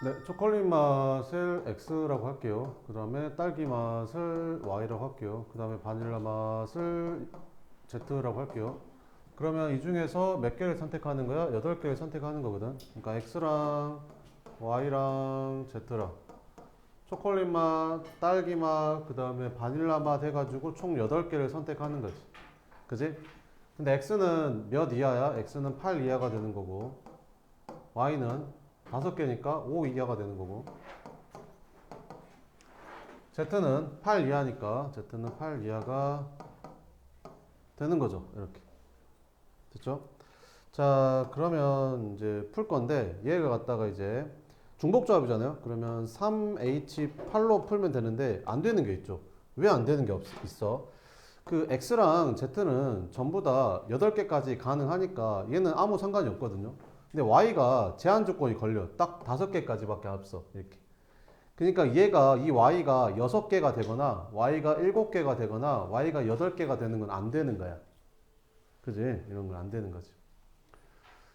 네, 초콜릿 맛을 X라고 할게요. 그 다음에 딸기 맛을 Y라고 할게요. 그 다음에 바닐라 맛을 Z라고 할게요. 그러면 이 중에서 몇 개를 선택하는 거야? 8개를 선택하는 거거든. 그러니까 X랑 Y랑 Z랑 초콜릿 맛, 딸기 맛, 그 다음에 바닐라 맛 해가지고 총 8개를 선택하는 거지. 그지? 근데 X는 몇 이하야? X는 8 이하가 되는 거고 Y는 5개니까 5 이하가 되는 거고 Z는 8 이하니까 Z는 8 이하가 되는 거죠. 이렇게. 됐죠? 자, 그러면 이제 풀 건데 얘가 갖다가 이제 중복조합이잖아요. 그러면 3H8로 풀면 되는데 안 되는 게 있죠. 왜 안 되는 게 있어? 그 X랑 Z는 전부 다 8개까지 가능하니까 얘는 아무 상관이 없거든요. 근데 Y가 제한 조건이 걸려. 딱 5개까지밖에 없어. 이렇게. 그러니까 얘가 이 Y가 6개가 되거나 Y가 7개가 되거나 Y가 8개가 되는 건 안 되는 거야. 그지? 이런 건 안 되는 거지.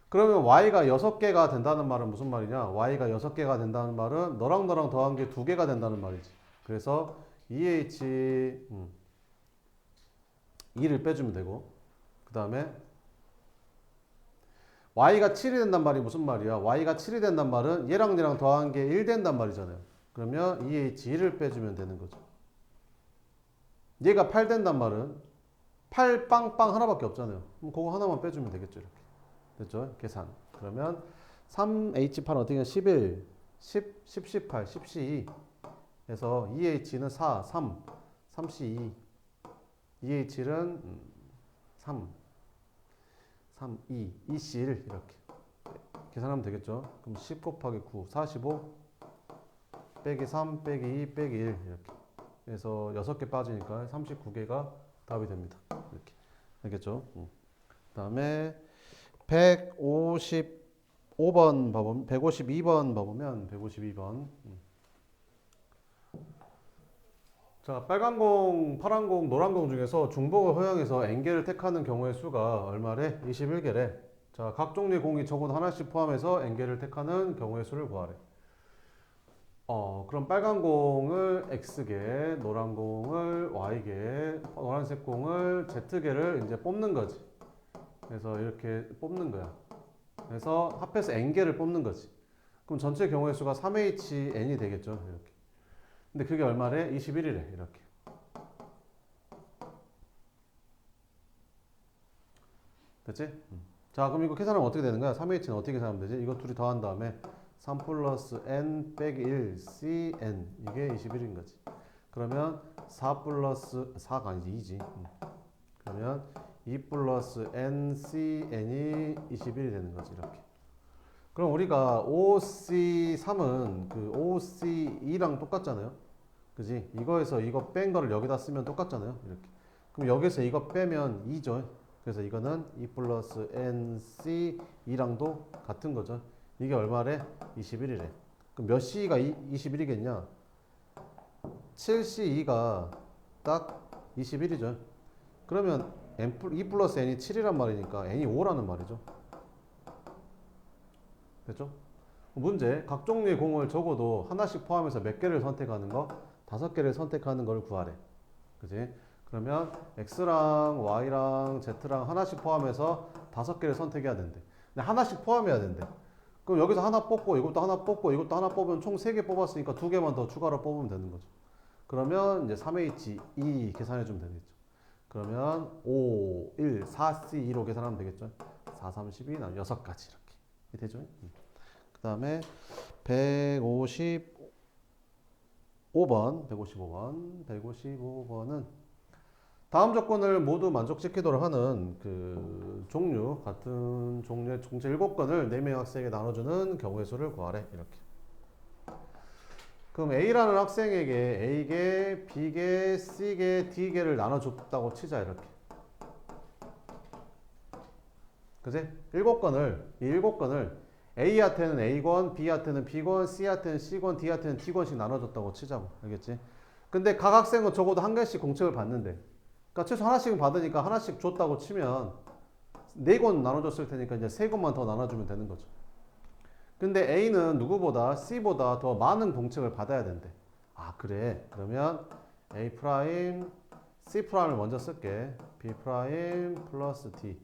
그러면 Y가 6개가 된다는 말은 무슨 말이냐? Y가 6개가 된다는 말은 너랑 너랑 더한 게 2개가 된다는 말이지. 그래서 EH 2를 빼주면 되고 그 다음에 Y가 7이 된단 말이 무슨 말이야? Y가 7이 된단 말은 얘랑 얘랑 더한 게 1 된단 말이잖아요. 그러면 EH 2를 빼주면 되는 거죠. 얘가 8 된단 말은 8 빵빵 하나밖에 없잖아요. 그럼 그거 하나만 빼주면 되겠죠. 이렇게. 됐죠? 계산. 그러면 3H8 어떻게 11, 10, 10, 18, 10C2 해서 2H는 4, 3, 3C2 2H는 3, 3, 2, 2C1 이렇게 계산하면 되겠죠? 그럼 10 곱하기 9, 45 빼기 3 빼기 2 빼기 1 이렇게 그래서 6개 빠지니까 39개가 답이 됩니다. 이렇게 알겠죠? 그 다음에 152번 봐보면 152번 자, 빨간 공, 파란 공, 노란 공 중에서 중복을 허용해서 n개를 택하는 경우의 수가 얼마래? 21개래. 자, 각 종류의 공이 적어도 하나씩 포함해서 n개를 택하는 경우의 수를 구하래. 그럼 빨간 공을 x개, 노란 공을 y개, 노란색 공을 z개를 이제 뽑는 거지. 그래서 이렇게 뽑는 거야. 그래서 합해서 n개를 뽑는 거지. 그럼 전체 경우의 수가 3HN이 되겠죠. 이렇게. 근데 그게 얼마래? 21이래. 이렇게. 됐지? 자, 그럼 이거 계산하면 어떻게 되는 거야? 3H는 어떻게 계산하면 되지? 이거 둘이 더한 다음에 3 플러스 n 빼기 1 cn 이게 21인 거지. 그러면 4 플러스 4가 아니지 2지. 그러면 2 플러스 n cn이 21이 되는 거지. 이렇게. 그럼 우리가 5C3은 그 5C2랑 똑같잖아요. 그지? 이거에서 이거 뺀 거를 여기다 쓰면 똑같잖아요. 이렇게. 그럼 여기서 이거 빼면 2죠. 그래서 이거는 2 플러스 NC2랑도 같은 거죠. 이게 얼마래? 21이래. 그럼 몇 C가 21이겠냐? 7C2가 딱 21이죠. 그러면 2 플러스 N이 7이란 말이니까 N이 5라는 말이죠. 됐죠? 문제, 각 종류의 공을 적어도 하나씩 포함해서 몇 개를 선택하는 거? 5개를 선택하는 걸 구하래. 그지? 그러면 X랑 Y랑 Z랑 하나씩 포함해서 5개를 선택해야 된대. 근데 하나씩 포함해야 된대. 그럼 여기서 하나 뽑고 이것도 하나 뽑고 이것도 하나 뽑으면 총 3개 뽑았으니까 2개만 더 추가로 뽑으면 되는 거죠. 그러면 이제 3H2 계산해 주면 되겠죠. 그러면 5, 1, 4C2로 계산하면 되겠죠. 4, 3, 12, 6가지 이렇게 되죠. 그 다음에 155번은 다음 조건을 모두 만족시키도록 하는 그 종류, 같은 종류의 총체 7건을 4명 학생에게 나눠주는 경우의 수를 구하래. 이렇게. 그럼 A라는 학생에게 A개, B개, C개, D개를 나눠줬다고 치자. 이렇게. 그지? 7건을, 이 7건을 A한테는 A권, B한테는 B권, C한테는 C권, D한테는 D권씩 나눠줬다고 치자고. 알겠지? 근데 각 학생은 적어도 한 개씩 공책을 받는데. 그러니까 최소 하나씩은 받으니까 하나씩 줬다고 치면 4권 나눠줬을 테니까 이제 3권만 더 나눠주면 되는 거죠. 근데 A는 누구보다 C보다 더 많은 공책을 받아야 된대. 아, 그래. 그러면 A 프라임 C 프라임을 먼저 쓸게. B 프라임 플러스 D.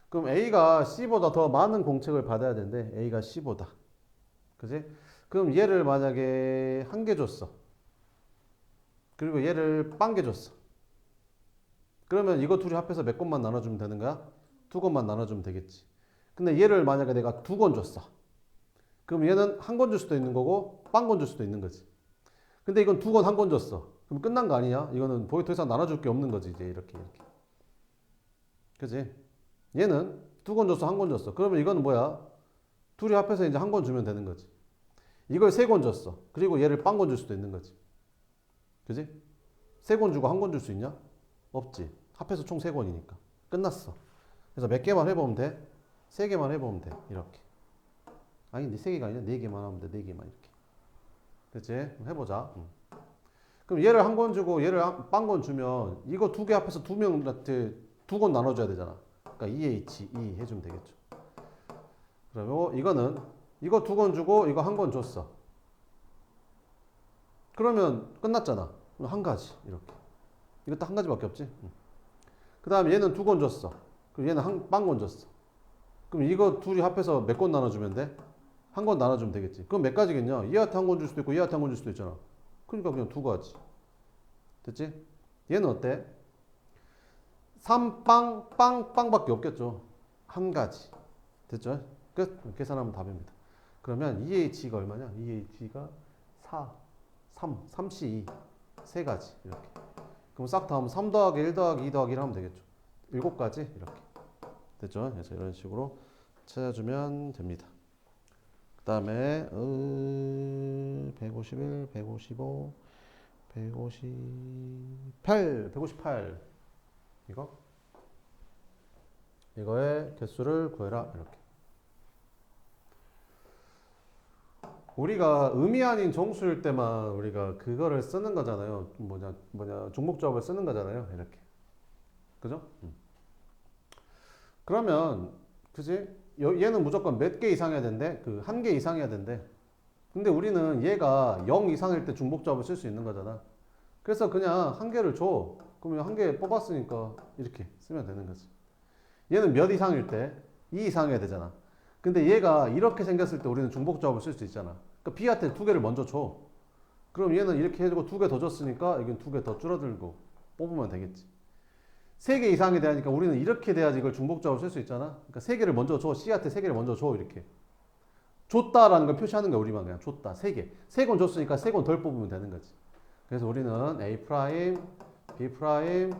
그럼 A가 C보다 더 많은 공책을 받아야 된대. A가 C보다. 그지? 그럼 얘를 만약에 한 개 줬어. 그리고 얘를 빵 개 줬어. 그러면 이거 둘이 합해서 몇 권만 나눠주면 되는 거야? 두 권만 나눠주면 되겠지. 근데 얘를 만약에 내가 두 권 줬어. 그럼 얘는 한 권 줄 수도 있는 거고 빵 권 줄 수도 있는 거지. 근데 이건 두 권 한 권 줬어. 그럼 끝난 거 아니냐? 이거는 더 이상 나눠줄 게 없는 거지. 이제 이렇게. 그지? 얘는 두 권 줬어, 한 권 줬어. 그러면 이거는 뭐야? 둘이 합해서 이제 한 권 주면 되는 거지. 이걸 세 권 줬어. 그리고 얘를 빵 권 줄 수도 있는 거지. 그지? 세 권 주고 한 권 줄 수 있냐? 없지. 합해서 총 세 권이니까. 끝났어. 그래서 몇 개만 해보면 돼? 세 개만 해보면 돼. 이렇게. 아니, 세 개가 아니라 네 개만 하면 돼. 네 개만 이렇게. 됐지? 해보자. 그럼 얘를 한 권 주고 얘를 빵 권 주면 이거 두 개 합해서 두 명한테 두 권 나눠줘야 되잖아. 그러니까 2H, 2 해주면 되겠죠. 그러면 이거는 이거 두 권 주고 이거 한 권 줬어. 그러면 끝났잖아. 한 가지 이렇게. 이것도 한 가지밖에 없지. 그 다음에 얘는 두 권 줬어. 그럼 얘는 빵 권 줬어. 그럼 이거 둘이 합해서 몇 권 나눠주면 돼? 한 권 나눠주면 되겠지. 그럼 몇 가지겠냐? 얘한테 한 권 줄 수도 있고 얘한테 한 권 줄 수도 있잖아. 그러니까 그냥 두 가지. 됐지? 얘는 어때? 3빵, 빵밖에 없겠죠. 한 가지. 됐죠? 끝. 계산하면 답입니다. 그러면 2H가 얼마냐? 2H가 4, 3C 2. 세 가지. 이렇게. 그럼 싹 다 하면 3 더하기 1 더하기 2 더하기 1 하면 되겠죠. 7가지. 이렇게. 됐죠? 그래서 이런 식으로 찾아주면 됩니다. 그 다음에 151, 155, 158, 158 이거의 개수를 구해라. 이렇게. 우리가 의미 아닌 정수일 때만 우리가 그거를 쓰는 거잖아요. 종목조합을 쓰는 거잖아요. 이렇게. 그죠? 그러면 그지? 얘는 무조건 몇 개 이상 해야 된대? 그 한 개 이상 해야 된대. 근데 우리는 얘가 0 이상일 때 중복조합을 쓸 수 있는 거잖아. 그래서 그냥 한 개를 줘. 그러면 한 개 뽑았으니까 이렇게 쓰면 되는 거지. 얘는 몇 이상일 때? 2 이상 해야 되잖아. 근데 얘가 이렇게 생겼을 때 우리는 중복조합을 쓸 수 있잖아. 그러니까 B한테 두 개를 먼저 줘. 그럼 얘는 이렇게 해주고 두 개 더 줬으니까 이건 두 개 더 줄어들고 뽑으면 되겠지. 3개 이상이 되니까 우리는 이렇게 돼야지 이걸 중복조합을 쓸 수 있잖아. 그러니까 3개를 먼저 줘. C한테 3개를 먼저 줘. 이렇게. 줬다라는 걸 표시하는 거야. 우리만 그냥 줬다. 3개. 3권 줬으니까 3권 덜 뽑으면 되는 거지. 그래서 우리는 A 프라임, B 프라임,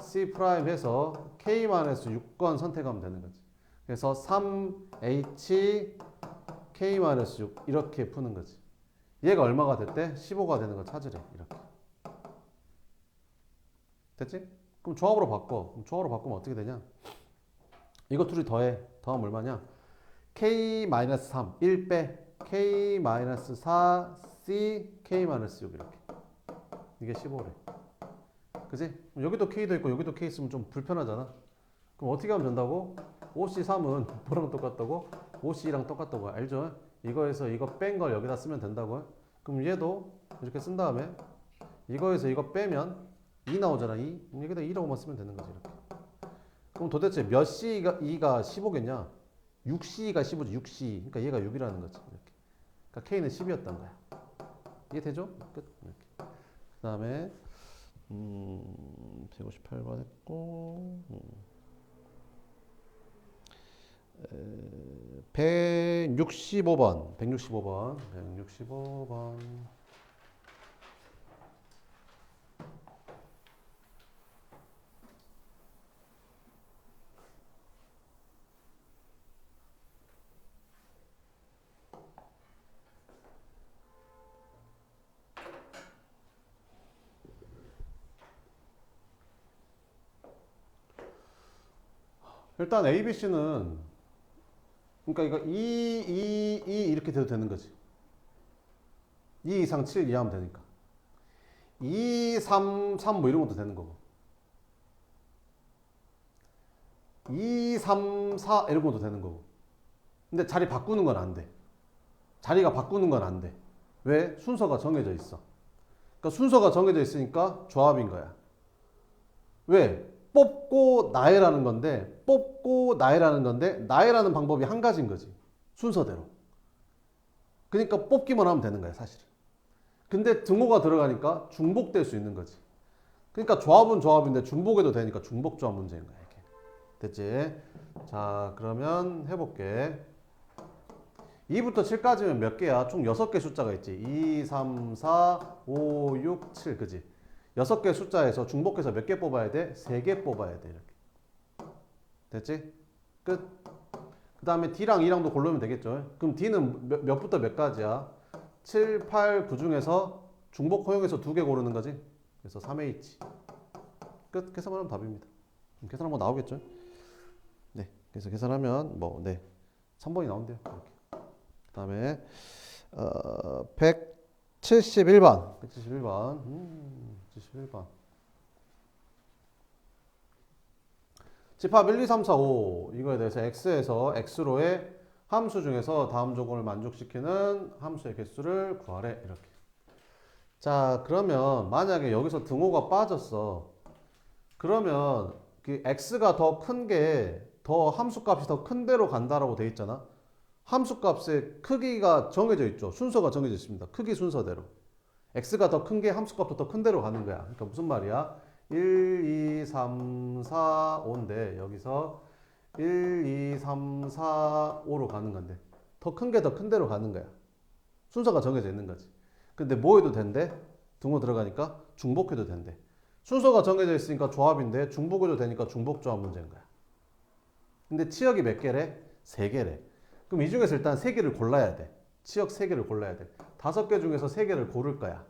C 프라임 해서 K-6권 선택하면 되는 거지. 그래서 3H, K-6 이렇게 푸는 거지. 얘가 얼마가 됐대? 15가 되는 거 찾으래. 이렇게. 됐지? 그럼 조합으로 바꿔. 그럼 조합으로 바꾸면 어떻게 되냐? 이거 둘이 더해. 더하면 얼마냐? K-3, 1 빼. K-4, C, K-6 이렇게. 이게 15래. 그지? 여기도 K도 있고 여기도 K 있으면 좀 불편하잖아. 그럼 어떻게 하면 된다고? OC3은 뭐랑 똑같다고? OC랑 똑같다고. 알죠? 이거에서 이거 뺀 걸 여기다 쓰면 된다고. 그럼 얘도 이렇게 쓴 다음에 이거에서 이거 빼면 2 나오잖아. 2. 여기다 2라고만 쓰면 되는 거지. 이렇게. 그럼 도대체 몇 C가 2가 15겠냐? 6C가 15지. 6C. 그러니까 얘가 6이라는 거지. 이렇게. 그러니까 K는 10이었단 거야. 이해되죠? 끝. 이렇게. 그 다음에 158번 했고 165번 165번 일단 ABC는 그러니까 이거 2 이렇게 돼도 되는 거지. 2 이상 7 이하면 되니까. 2, 3 뭐 이런 것도 되는 거고. 2, 3, 4 이런 것도 되는 거고. 근데 자리 바꾸는 건 안 돼. 자리가 바꾸는 건 안 돼. 왜? 순서가 정해져 있어. 그러니까 순서가 정해져 있으니까 조합인 거야. 왜? 뽑고 나해라는 건데, 나해라는 방법이 한 가지인 거지. 순서대로. 그러니까 뽑기만 하면 되는 거야, 사실은. 근데 등호가 들어가니까 중복될 수 있는 거지. 그러니까 조합은 조합인데 중복해도 되니까 중복 조합 문제인 거야, 이게. 됐지? 자, 그러면 해볼게. 2부터 7까지면 몇 개야? 총 6개 숫자가 있지. 2, 3, 4, 5, 6, 7. 그지? 6개 숫자에서 중복해서 몇 개 뽑아야 돼? 3개 뽑아야 돼. 이렇게. 됐지? 끝. 그 다음에 D랑 E랑도 고르면 되겠죠. 그럼 D는 몇부터 몇 가지야? 7, 8, 9 중에서 중복 허용해서 2개 고르는 거지. 그래서 3H. 끝. 계산하면 답입니다. 계산하면 나오겠죠. 네. 그래서 계산하면 뭐, 네. 3번이 나온대요. 이렇게. 그 다음에 171번 71번 집합 1, 2, 3, 4, 5 이거에 대해서 x에서 x로의 함수 중에서 다음 조건을 만족시키는 함수의 개수를 구하래. 이렇게. 자, 그러면 만약에 여기서 등호가 빠졌어. 그러면 그 x가 더 큰 게 더 함수값이 더 큰 데로 간다라고 돼 있잖아. 함수값의 크기가 정해져 있죠. 순서가 정해져 있습니다. 크기 순서대로. x가 더 큰 게 함수값도 더 큰 데로 가는 거야. 그러니까 무슨 말이야? 1, 2, 3, 4, 5인데 여기서 1, 2, 3, 4, 5로 가는 건데 더 큰 게 더 큰 데로 가는 거야. 순서가 정해져 있는 거지. 근데 뭐 해도 된대? 등호 들어가니까 중복해도 된대. 순서가 정해져 있으니까 조합인데 중복해도 되니까 중복조합 문제인 거야. 근데 치역이 몇 개래? 3개래. 그럼 이 중에서 일단 3개를 골라야 돼. 치역 3개를 골라야 돼. 5개 중에서 3개를 고를 거야.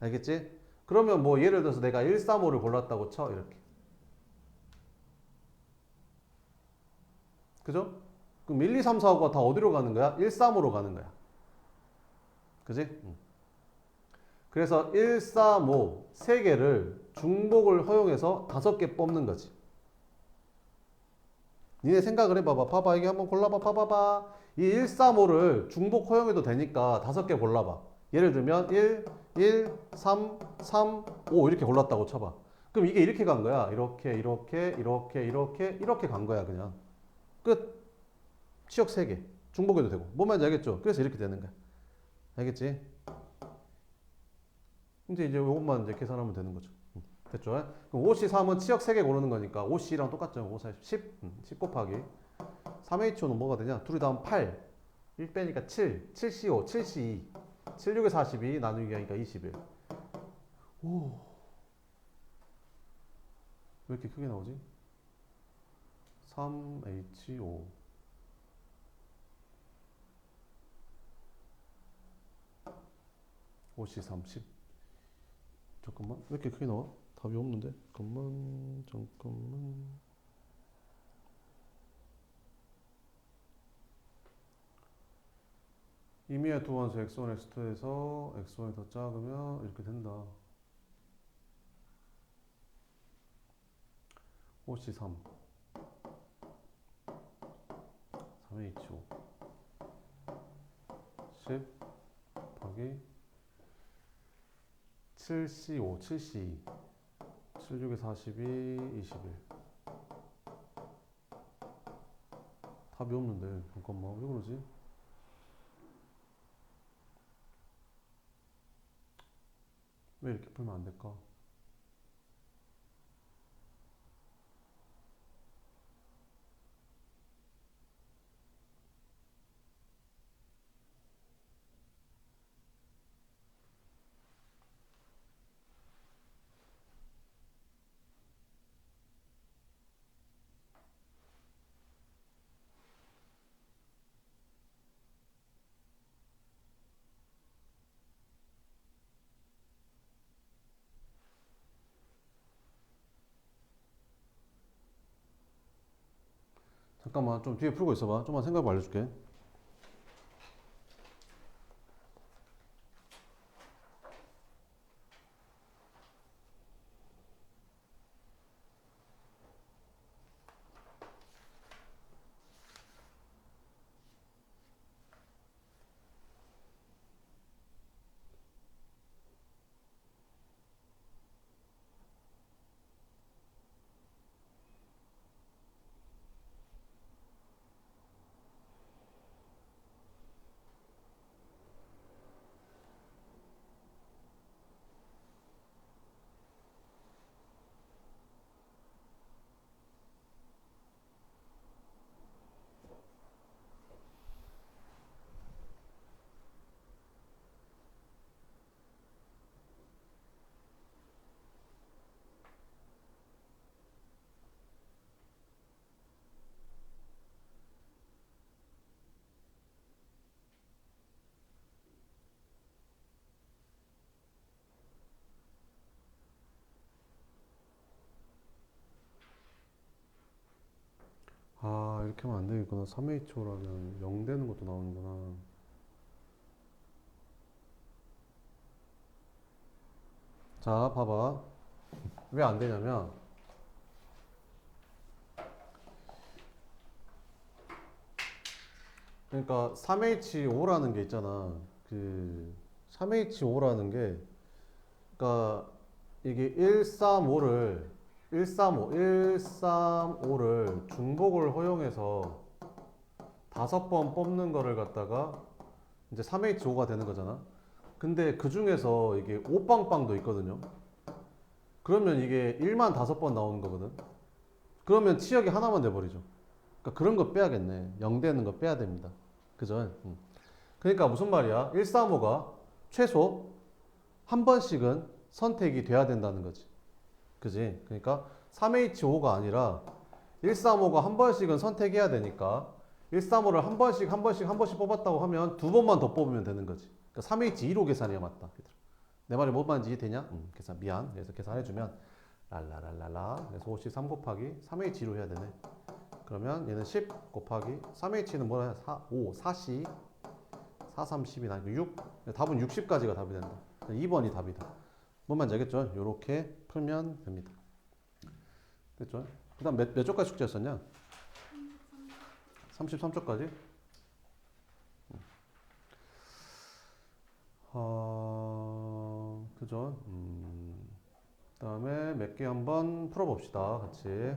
알겠지? 그러면 뭐 예를 들어서 내가 1, 3, 5를 골랐다고 쳐. 이렇게. 그죠? 그럼 1, 2, 3, 4, 5가 다 어디로 가는 거야? 1, 3으로 가는 거야. 그지? 그래서 1, 3, 5 3개를 중복을 허용해서 5개 뽑는 거지. 니네 생각을 해봐봐. 봐봐. 이게 한번 골라봐. 봐봐봐. 이 1, 3, 5를 중복 허용해도 되니까 5개 골라봐. 예를 들면 1, 1, 3, 3, 5 이렇게 골랐다고 쳐봐. 그럼 이게 이렇게 간 거야. 이렇게, 이렇게, 이렇게, 이렇게, 이렇게 간 거야. 그냥. 끝. 치역 3개. 중복해도 되고. 뭔 말인지 알겠죠? 그래서 이렇게 되는 거야. 알겠지? 이제 이것만 이제 계산하면 되는 거죠. 됐죠? 그럼 5C3은 치역 3개 고르는 거니까 5C랑 똑같죠. 5, 4, 10. 10 곱하기 3H5는 뭐가 되냐? 둘이 다음 8. 1 빼니까 7. 7C5, 7C2. 7, 6에 42 나누기 하니까 21. 오. 왜 이렇게 크게 나오지? 3H5. 5C 30. 잠깐만. 왜 이렇게 크게 나와? 답이 없는데? 잠깐만. 임의의 두 원수 x1, x2에서 x1이 더 작으면 이렇게 된다. 5C3 3H5 10 곱하기 7C5 7C2 7, 6에 42 21. 답이 없는데 잠깐만 왜 그러지? 왜 이렇게 풀면 안 될까? 잠깐만 좀 뒤에 풀고 있어봐. 좀만 생각해 알려줄게. 아, 이렇게 하면 안 되겠구나. 3H5라면 0 되는 것도 나오는구나. 자, 봐봐. 왜 안 되냐면, 그러니까 3H5라는 게 있잖아. 그 3H5라는 게, 그러니까 이게 135를 중복을 허용해서 5번 뽑는 거를 갖다가 이제 3H5가 되는 거잖아. 근데 그 중에서 이게 5빵빵도 있거든요. 그러면 이게 1만 5번 나오는 거거든. 그러면 치역이 하나만 돼버리죠. 그러니까 그런 거 빼야겠네. 0 되는 거 빼야 됩니다. 그죠? 그러니까 무슨 말이야? 135가 최소 한 번씩은 선택이 돼야 된다는 거지. 그지? 그러니까 3H5가 아니라 135가 한 번씩은 선택해야 되니까 135를 한 번씩 뽑았다고 하면 2번만 더 뽑으면 되는 거지. 그러니까 3H2로 계산해야 맞다. 내 말이 못 맞는지 이해되냐? 계산 미안. 그래서 계산해주면 랄라랄랄라. 그래서 53 곱하기 3H2로 해야 되네. 그러면 얘는 10 곱하기 3H는 뭐라 해? 4, 5, 4C 4, 3, 10이나 6. 답은 60까지가 답이 된다. 2번이 답이다. 뭔 말인지 알겠죠? 요렇게 풀면 됩니다. 됐죠? 그 다음 몇 쪽까지 숙제였었냐? 33쪽까지? 그죠? 그 다음에 몇 개 한번 풀어봅시다. 같이.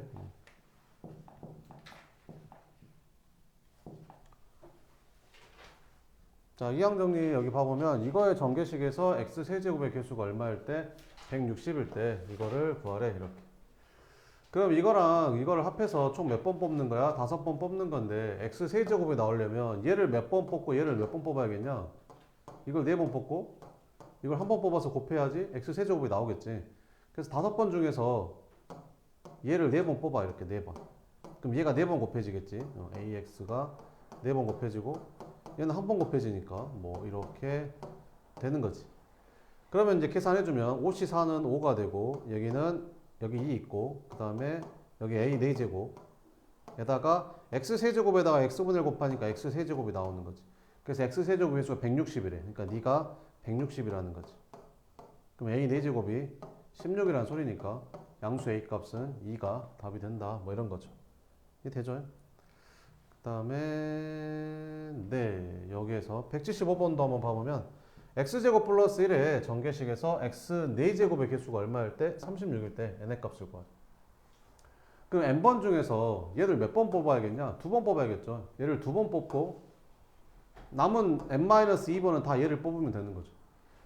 자, 이항 정리 여기 봐보면 이거의 전개식에서 x 세제곱의 개수가 얼마일 때? 160일 때 이거를 구하래. 이렇게. 그럼 이거랑 이거를 합해서 총 몇 번 뽑는 거야? 5번 뽑는 건데 x 세제곱이 나오려면 얘를 몇 번 뽑고 얘를 몇 번 뽑아야겠냐? 이걸 4번 뽑고 이걸 한 번 뽑아서 곱해야지 x 세제곱이 나오겠지. 그래서 5번 중에서 얘를 4번 뽑아. 이렇게 4번. 그럼 얘가 4번 곱해지겠지. AX가 4번 곱해지고 얘는 한 번 곱해지니까 뭐 이렇게 되는 거지. 그러면 이제 계산해주면 5C4는 5가 되고 여기 2 있고 그 다음에 여기 A 4제곱 에다가 X세제곱에다가 X분의 1 곱하니까 X세제곱이 나오는 거지. 그래서 X세제곱 의 수가 160이래. 그러니까 네가 160이라는 거지. 그럼 A 4제곱이 16이라는 소리니까 양수 A 값은 2가 답이 된다. 뭐 이런 거죠. 이게 되죠? 그 다음에 네, 여기에서 175번도 한번 봐보면 x제곱 플러스 1의 전개식에서 x 4제곱의 개수가 얼마일 때? 36일 때 n의 값을 구하죠. 그럼 n번 중에서 얘를 몇 번 뽑아야겠냐? 2번 뽑아야겠죠. 얘를 2번 뽑고 남은 n-2번은 다 얘를 뽑으면 되는 거죠.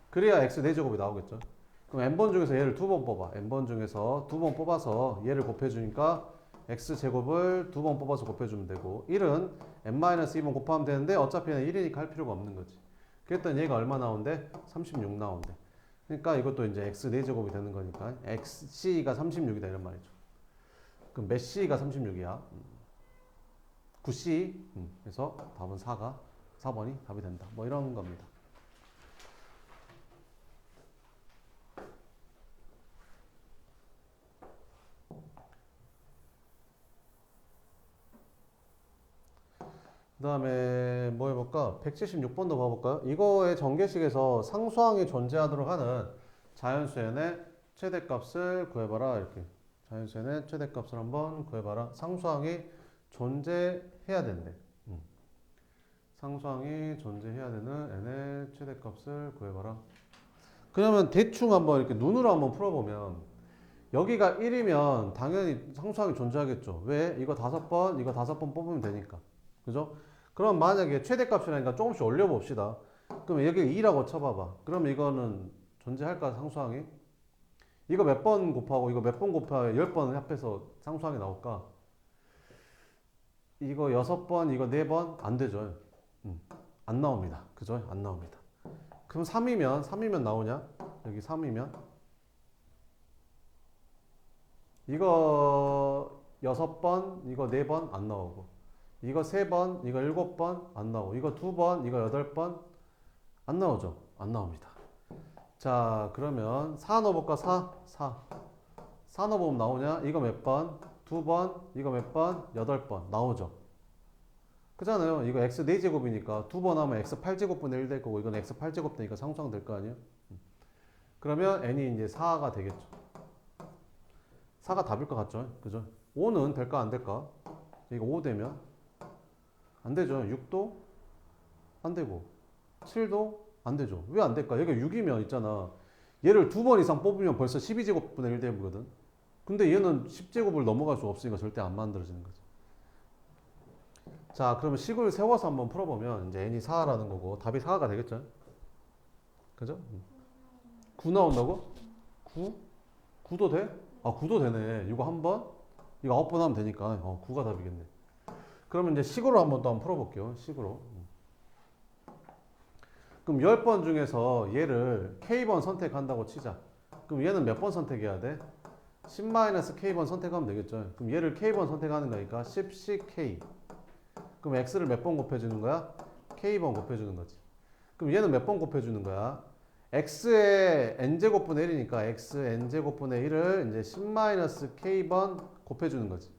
그래야 x 4제곱이 나오겠죠. 그럼 n번 중에서 얘를 2번 뽑아. n번 중에서 2번 뽑아서 얘를 곱해주니까 x제곱을 2번 뽑아서 곱해주면 되고 1은 n-2번 곱하면 되는데 어차피 1이니까 할 필요가 없는 거지. 그랬더니 얘가 얼마 나온대? 36 나온대. 그러니까 이것도 이제 x 4제곱이 되는 거니까 xc가 36이다 이런 말이죠. 그럼 몇 c가 36이야? 9c. 그래서 답은 4번이 답이 된다. 뭐 이런 겁니다. 그 다음에 뭐 해볼까? 176번도 봐볼까요? 이거의 전개식에서 상수항이 존재하도록 하는 자연수의 최대값을 구해봐라. 이렇게 자연수의 최대값을 한번 구해봐라. 상수항이 존재해야 된대. 상수항이 존재해야 되는 n의 최대값을 구해봐라. 그러면 대충 한번 이렇게 눈으로 한번 풀어보면 여기가 1이면 당연히 상수항이 존재하겠죠. 왜? 이거 5번, 이거 5번 뽑으면 되니까. 그죠? 그럼 만약에 최대값이라니까 조금씩 올려봅시다. 그럼 여기 2라고 쳐봐봐. 그럼 이거는 존재할까, 상수항이? 이거 몇 번 곱하고 이거 몇 번 곱하면 10번 합해서 상수항이 나올까? 이거 6번, 이거 4번? 안 되죠. 안 나옵니다. 그죠? 안 나옵니다. 그럼 3이면 나오냐? 여기 3이면? 이거 6번, 이거 4번? 안 나오고. 이거 3번, 이거 7번? 안 나오고. 이거 2번, 이거 8번? 안 나오죠? 안 나옵니다. 자, 그러면 4 넣어볼까? 4 넣어보면 나오냐? 이거 몇 번? 2번, 이거 몇 번? 8번 나오죠. 그잖아요. 이거 x 4제곱이니까 2번 하면 x 8제곱분의 1 될 거고 이건 x 8제곱 되니까 상수항 될 거 아니에요? 그러면 n이 이제 4가 되겠죠. 4가 답일 것 같죠? 그죠? 5는 될까 안 될까? 이거 5 되면 안 되죠. 6도 안 되고 7도 안 되죠. 왜 안 될까? 여기가 6이면 있잖아. 얘를 2번 이상 뽑으면 벌써 12제곱분의 1 되거든. 근데 얘는 10제곱을 넘어갈 수 없으니까 절대 안 만들어지는 거죠. 자, 그러면 식을 세워서 한번 풀어보면 이제 n이 4라는 거고 답이 4가 되겠죠? 그죠? 9 나온다고? 9? 9도 돼? 아, 9도 되네. 이거 한 번? 이거 9번 하면 되니까 9가 답이겠네. 그러면 이제 식으로 한번 또 한번 풀어볼게요. 식으로. 그럼 10번 중에서 얘를 K번 선택한다고 치자. 그럼 얘는 몇 번 선택해야 돼? 10-K번 선택하면 되겠죠. 그럼 얘를 K번 선택하는 거니까 10ck. 그럼 X를 몇 번 곱해주는 거야? K번 곱해주는 거지. 그럼 얘는 몇 번 곱해주는 거야? X의 N제곱분의 1이니까 X N제곱분의 1을 이제 10-K번 곱해주는 거지.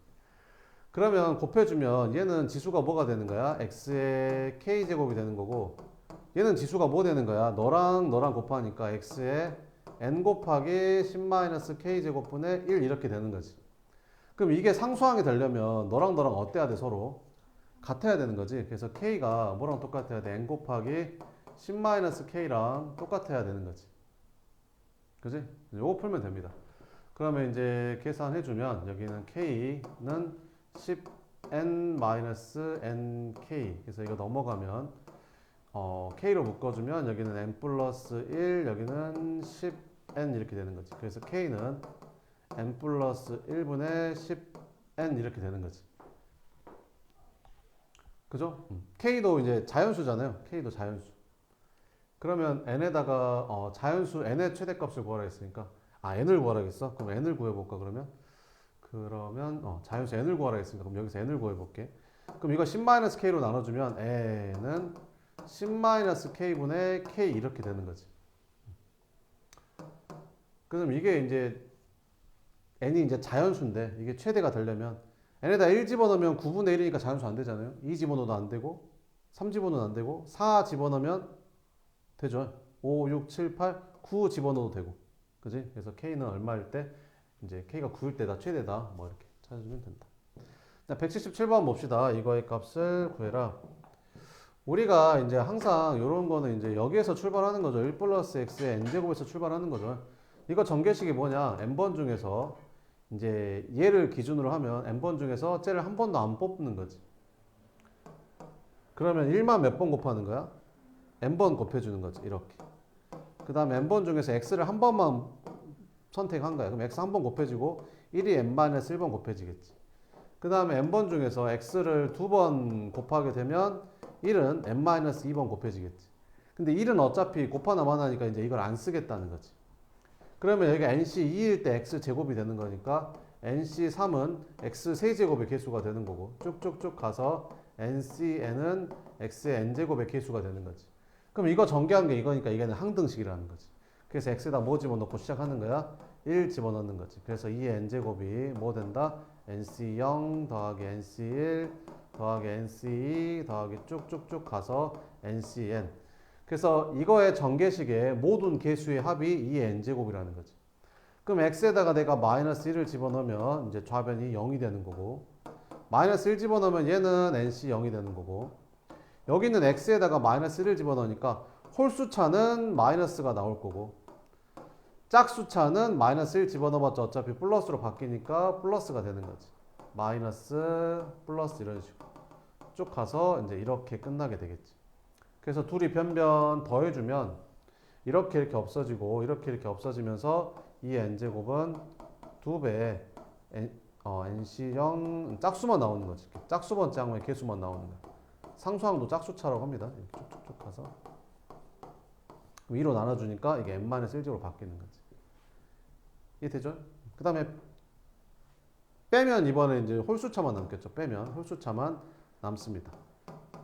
그러면 곱해주면 얘는 지수가 뭐가 되는 거야? X의 K제곱이 되는 거고 얘는 지수가 뭐 되는 거야? 너랑 곱하니까 X의 N 곱하기 10-K제곱분의 1 이렇게 되는 거지. 그럼 이게 상수항이 되려면 너랑 어때야 돼? 서로 같아야 되는 거지. 그래서 K가 뭐랑 똑같아야 돼? N 곱하기 10-K랑 똑같아야 되는 거지. 그지? 요거 풀면 됩니다. 그러면 이제 계산해주면 여기는 K는 10n-nk. 그래서 이거 넘어가면 K로 묶어주면 여기는 n 플러스 1, 여기는 10n 이렇게 되는 거지. 그래서 K는 n 플러스 1분의 10n 이렇게 되는 거지. 그죠? K도 이제 자연수잖아요. K도 자연수. 그러면 n에다가 자연수 n의 최대값을 구하라 했으니까 n을 구하라 했어? 그럼 n을 구해볼까 그러면? 자연수 n을 구하라 했으니까 그럼 여기서 n을 구해볼게. 그럼 이거 10-k로 나눠주면 n은 10-k분의 k 이렇게 되는 거지. 그럼 이게 이제 n이 이제 자연수인데 이게 최대가 되려면 n에다 1 집어넣으면 9분의 1이니까 자연수 안 되잖아요. 2 집어넣어도 안 되고 3 집어넣어도 안 되고 4 집어넣으면 되죠. 5, 6, 7, 8, 9 집어넣어도 되고. 그지? 그래서 k는 얼마일 때 이제 k가 9일 때다 최대다 뭐 이렇게 찾아주면 된다. 자, 177번 봅시다. 이거의 값을 구해라. 우리가 이제 항상 이런 거는 이제 여기에서 출발하는 거죠. 1 플러스 x의 n제곱에서 출발하는 거죠. 이거 전개식이 뭐냐? n번 중에서 이제 얘를 기준으로 하면 n번 중에서 쟤를 한 번도 안 뽑는 거지. 그러면 1만 몇 번 곱하는 거야? n번 곱해주는 거지. 이렇게. 그 다음에 n번 중에서 x를 한 번만 선택한 거야. 그럼 x 한 번 곱해지고 1이 n-1번 곱해지겠지. 그 다음에 n번 중에서 x를 두 번 곱하게 되면 1은 n-2번 곱해지겠지. 근데 1은 어차피 곱하 나만하니까 이제 이걸 안 쓰겠다는 거지. 그러면 여기가 nc2일 때 x제곱이 되는 거니까 nc3은 x3제곱의 개수가 되는 거고 쭉쭉쭉 가서 ncn은 x의 n제곱의 개수가 되는 거지. 그럼 이거 전개한 게 이거니까 이게는 항등식이라는 거지. 그래서 x에다 뭐 집어넣고 시작하는 거야? 1 집어넣는 거지. 그래서 2의 n제곱이 뭐 된다? nc0 더하기 nc1 더하기 nc2 더하기 쭉쭉쭉 가서 ncn. 그래서 이거의 전개식의 모든 개수의 합이 2의 n제곱이라는 거지. 그럼 x에다가 내가 마이너스 1을 집어넣으면 이제 좌변이 0이 되는 거고 마이너스 1 집어넣으면 얘는 nc0이 되는 거고 여기는 x에다가 마이너스 1을 집어넣으니까 홀수차는 마이너스가 나올 거고 짝수차는 마이너스 1 집어넣어봤자 어차피 플러스로 바뀌니까 플러스가 되는 거지. 마이너스 플러스 이런 식으로 쭉 가서 이제 이렇게 끝나게 되겠지. 그래서 둘이 변변 더해주면 이렇게 없어지고 이렇게 없어지면서 이 n제곱은 2배 nc0 짝수만 나오는 거지. 짝수번 짝면 개수만 나오는 거야. 상수항도 짝수차라고 합니다. 이렇게 쭉쭉쭉 가서 2로 나눠주니까 이게 n-1제곱으로 바뀌는 거지. 이해되죠? 그 다음에 빼면 이번에 이제 홀수차만 남겠죠. 빼면 홀수차만 남습니다.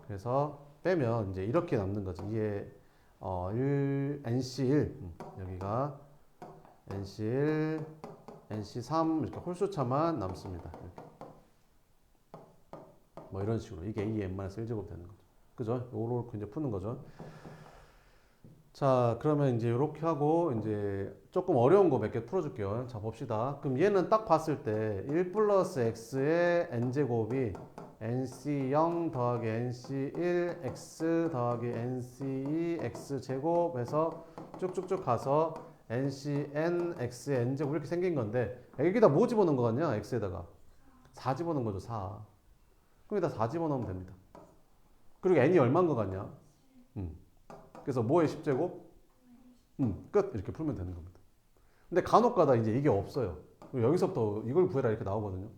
그래서 빼면 이제 이렇게 남는 거지. 이게 nc1 여기가 nc1, nc3 이렇게 홀수차만 남습니다. 이렇게. 뭐 이런 식으로 이게 2n-1제곱 되는 거죠. 그죠? 요렇게 이제 푸는 거죠. 자, 그러면 이제 이렇게 하고 이제 조금 어려운 거 몇 개 풀어줄게요. 자, 봅시다. 그럼 얘는 딱 봤을 때 1 플러스 x의 n제곱이 nc0 더하기 nc1 x 더하기 nc2 x제곱 해서 쭉쭉쭉 가서 ncn x의 n제곱 이렇게 생긴 건데 여기다 뭐 집어넣은 거 같냐? x에다가 4 집어넣은 거죠. 4. 그럼 여기다 4 집어넣으면 됩니다. 그리고 n이 얼마인 거 같냐? 그래서 뭐의 10제곱? 끝. 이렇게 풀면 되는 겁니다. 근데 간혹가다 이제 이게 없어요. 여기서부터 이걸 구해라 이렇게 나오거든요.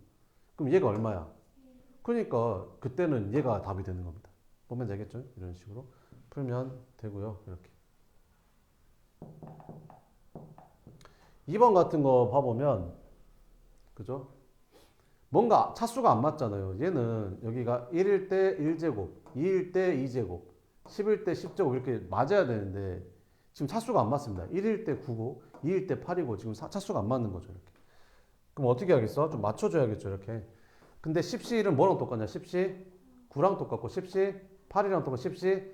그럼 얘가 얼마야? 그러니까 그때는 얘가 답이 되는 겁니다. 보면 되겠죠? 이런 식으로 풀면 되고요. 이렇게. 2번 같은 거 봐보면 그죠? 뭔가 차수가 안 맞잖아요. 얘는 여기가 1일 때 1제곱, 2일 때 2제곱, 10일 때 10제곱 이렇게 맞아야 되는데 지금 차수가 안 맞습니다. 1일 때 9고 2일 때 8이고 지금 차수가 안 맞는 거죠. 이렇게. 그럼 어떻게 하겠어? 좀 맞춰줘야겠죠. 이렇게. 근데 10시1은 뭐랑 똑같냐? 10시 9랑 똑같고 10시 8이랑 똑같고 10시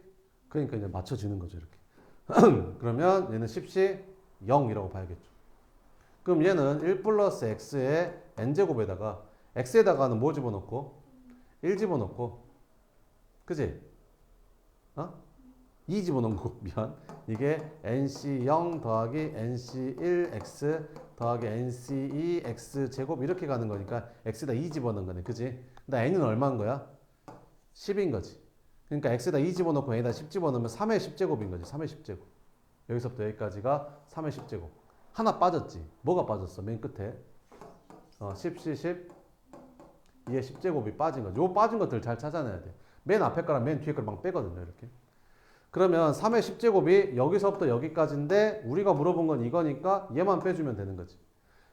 그러니까 이제 맞춰지는 거죠. 이렇게. 그러면 얘는 10시 0이라고 봐야겠죠. 그럼 얘는 1 플러스 x의 n제곱에다가 x에다가는 뭐 집어넣고 1 집어넣고 그지? 어? 2 집어넣은 거 미안. 이게 nc0 더하기 nc1x 더하기 nc2x 제곱 이렇게 가는 거니까 x에다 2 집어넣은 거네. 그지? 근데 n은 얼마인 거야? 10인 거지. 그러니까 x에다 2 집어넣고 n에다 10 집어넣으면 3의 10제곱인 거지. 3의 10제곱. 여기서부터 여기까지가 3의 10제곱. 하나 빠졌지. 뭐가 빠졌어? 맨 끝에. 10c 10 2의 10제곱이 빠진 거죠. 요 빠진 것들 잘 찾아내야 돼. 맨 앞에 거랑 맨 뒤에 거를 막 빼거든요. 이렇게. 그러면 3의 10제곱이 여기서부터 여기까지인데 우리가 물어본 건 이거니까 얘만 빼주면 되는 거지.